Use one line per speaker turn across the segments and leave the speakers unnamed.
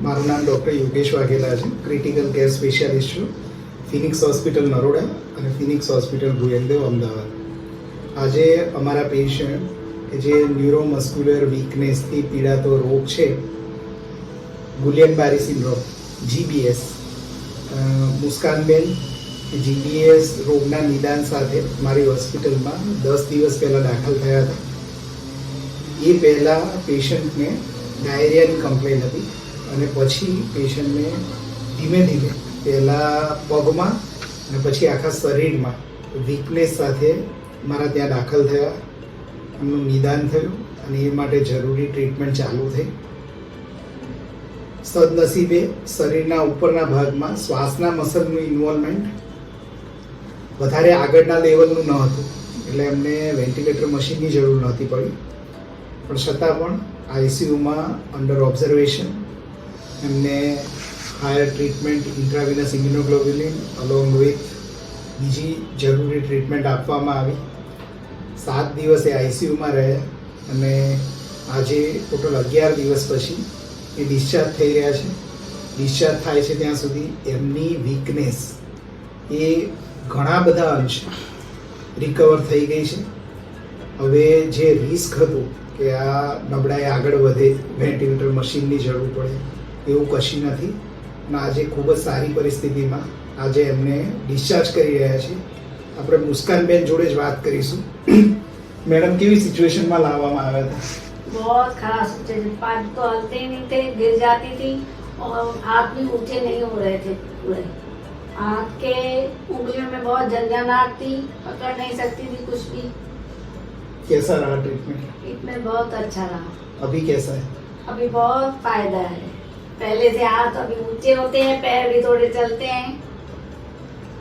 મારું નામ ડૉક્ટર યોગેશ વાઘેલા છે. ક્રિટિકલ કેર સ્પેશિયાલિસ્ટ છું. ફિનિક્સ હોસ્પિટલ નરોડા અને ફિનિક્સ હોસ્પિટલ ગુયેલદેવ અમદાવાદ. આજે અમારા પેશન્ટ કે જે ન્યુરોમસ્ક્યુલર વીકનેસથી પીડાતો રોગ છે, ગુલિયન બારી સિન્ડ્રોમ GBS, મુસ્કાનબેન GBS રોગના નિદાન સાથે મારી હોસ્પિટલમાં 10 દિવસ પહેલાં દાખલ થયા હતા. એ પહેલાં પેશન્ટને ડાયરિયાની કમ્પ્લેન હતી અને પછી પેશન્ટને ધીમે ધીમે પહેલાં પગમાં અને પછી આખા શરીરમાં વીકનેસ સાથે મારા ત્યાં દાખલ થયા. એમનું નિદાન થયું અને એ માટે જરૂરી ટ્રીટમેન્ટ ચાલુ થઈ. સદનસીબે શરીરના ઉપરના ભાગમાં શ્વાસના મસલનું ઇન્વોલ્વમેન્ટ વધારે આગળના લેવલનું ન હતું, એટલે એમને વેન્ટિલેટર મશીનની જરૂર નહોતી પડી. પણ છતાં પણ ICUમાં અંડર ઓબ્ઝર્વેશન એમને higher treatment intravenous immunoglobulin along with બીજી જરૂરી ટ્રીટમેન્ટ આપવામાં આવી. 7 દિવસ એ ICUમાં રહ્યા અને આજે ટોટલ 11 દિવસ પછી એ ડિસ્ચાર્જ થઈ રહ્યા છે. ડિસ્ચાર્જ થાય છે ત્યાં સુધી એમની વીકનેસ એ ઘણા બધા અંશ રિકવર થઈ ગઈ છે. હવે જે રિસ્ક હતું કે આ નબળાઈ આગળ વધે, વેન્ટિલેટર મશીનની જરૂર પડે, એવું કશું નથી. અને આજે ખૂબ જ સારી પરિસ્થિતિમાં આજે એમને ડિસ્ચાર્જ કરી રહ્યા છે. આપણે મુસ્કાનબેન જોડે જ વાત કરીશું. मैडम केवी सिचुएशन में लावा आया था?
बहुत खराब सिचुएशन, पैर तो हलते ही नहीं थे, गिर जाती थी और हाथ भी ऊंचे नहीं हो रहे थे पूरे. हाथ के उंगलियों में बहुत झंझनाहट थी, पकड़ नहीं सकती थी कुछ भी.
कैसा रहा ट्रीटमेंट?
ट्रीटमेंट बहुत अच्छा रहा.
अभी कैसा है?
अभी बहुत फायदा है. पहले से हाथ अभी ऊंचे होते हैं, पैर भी थोड़े चलते हैं.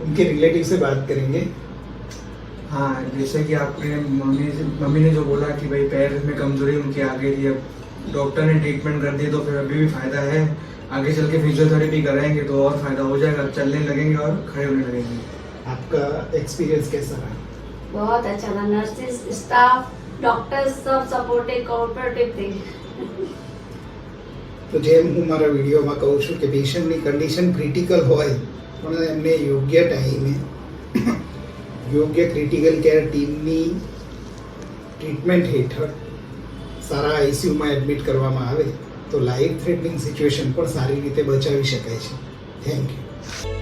उनके रिलेटिव से बात करेंगे.
हाँ, जैसे कि आपने मम्मी ने जो बोला कि भाई पैर में कमजोरी उनकी आ गई थी, अब डॉक्टर ने ट्रीटमेंट कर दी तो फिर अभी भी फायदा है. आगे चल के फिजियोथेरेपी कराएंगे तो और फायदा हो जाएगा, चलने लगेंगे और खड़े होने लगेंगे.
आपका एक्सपीरियंस कैसा रहा?
बहुत अच्छा रहा. नर्सेस, स्टाफ, डॉक्टर्स सब सपोर्टिव, कोऑपरेटिव थे.
तो जेम हूँ मारा वीडियो में कहूँ छूँ कि पेशेंटनी कंडीशन क्रिटिकल होय पण एमने योग्य टाइमे योग्य क्रिटिकल केर टीमनी ट्रीटमेंट हेठळ सारा ICU में एडमिट करवामां आवे तो लाइफ थ्रेटनिंग सिच्युएशन पण सारी रीते बचावी शकाय छे. Thank you.